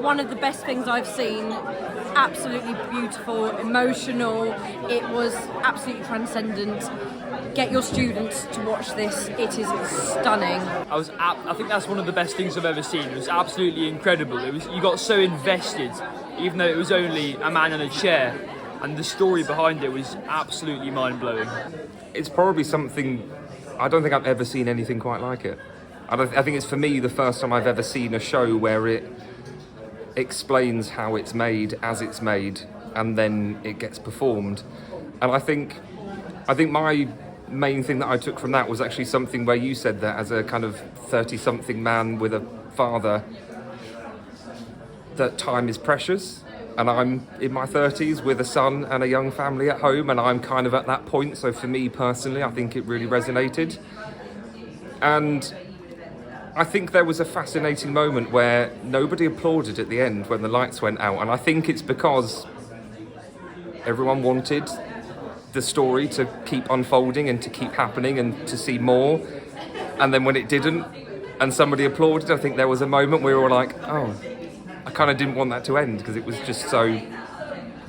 one of the best things I've seen. Absolutely beautiful, emotional. It was absolutely transcendent. Get your students to watch this. It is stunning. I think that's one of the best things I've ever seen. It was absolutely incredible. You got so invested, even though it was only a man in a chair, and the story behind it was absolutely mind-blowing. It's probably something, I don't think I've ever seen anything quite like it. I think it's, for me, the first time I've ever seen a show where it explains how it's made, as it's made, and then it gets performed. And I think my main thing that I took from that was actually something where you said that as a kind of 30-something man with a father, that time is precious. And I'm in my 30s with a son and a young family at home, and I'm kind of at that point. So for me personally, I think it really resonated. And I think there was a fascinating moment where nobody applauded at the end when the lights went out. And I think it's because everyone wanted the story to keep unfolding and to keep happening and to see more. And then when it didn't and somebody applauded, I think there was a moment where we were like, oh, I kind of didn't want that to end, because it was just so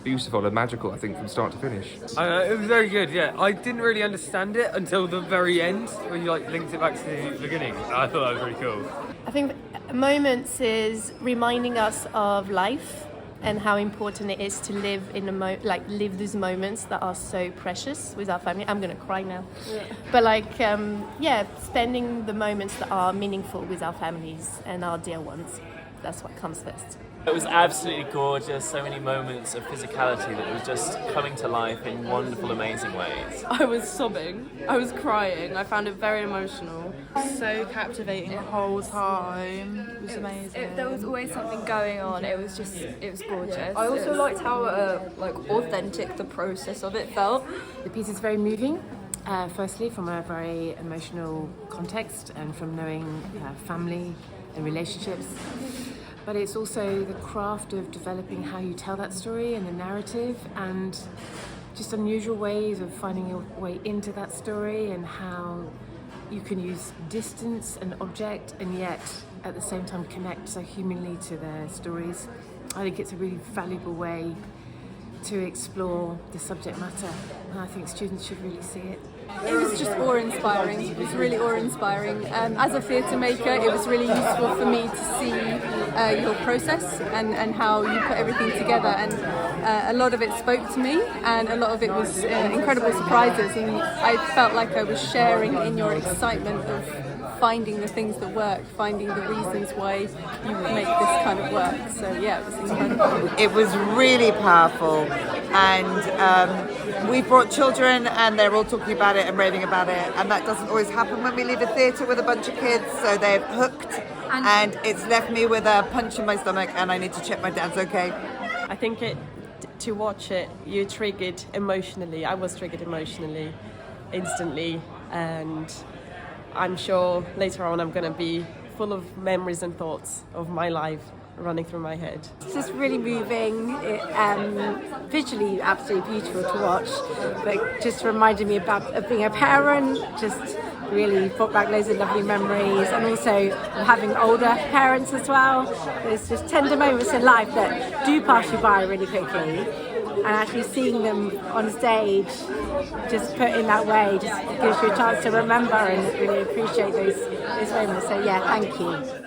beautiful and magical, I think, from start to finish. It was very good, yeah. I didn't really understand it until the very end, when you linked it back to the beginning. I thought that was really cool. I think Moments is reminding us of life and how important it is to live in live these moments that are so precious with our family. I'm gonna cry now. Yeah. But spending the moments that are meaningful with our families and our dear ones. That's what comes first. It was absolutely gorgeous, so many moments of physicality that was just coming to life in wonderful, amazing ways. I was sobbing, I was crying, I found it very emotional. So captivating the whole time, it was amazing. There was always something going on, it was gorgeous. I also liked how authentic the process of it felt. The piece is very moving. Firstly, from a very emotional context and from knowing family and relationships. But it's also the craft of developing how you tell that story and the narrative, and just unusual ways of finding your way into that story, and how you can use distance and object and yet at the same time connect so humanly to their stories. I think it's a really valuable way to explore the subject matter, and I think students should really see it. It was just awe-inspiring. It was really awe-inspiring. As a theatre maker, it was really useful for me to see your process and how you put everything together. And a lot of it spoke to me, and a lot of it was incredible surprises. And I felt like I was sharing in your excitement of finding the things that work, finding the reasons why you make this kind of work. So yeah, it was incredible. It was really powerful, and we brought children and they're all talking about it and raving about it, and that doesn't always happen when we leave a theatre with a bunch of kids, so they're hooked, and it's left me with a punch in my stomach, and I need to check my dad's okay. I think to watch it, you're triggered emotionally. I was triggered emotionally, instantly, and I'm sure later on I'm going to be full of memories and thoughts of my life running through my head. It's just really moving, visually absolutely beautiful to watch, but just reminded me of being a parent, just really brought back loads of lovely memories, and also having older parents as well. There's just tender moments in life that do pass you by really quickly, and actually seeing them on stage just put in that way just gives you a chance to remember and really appreciate those moments. So yeah, thank you.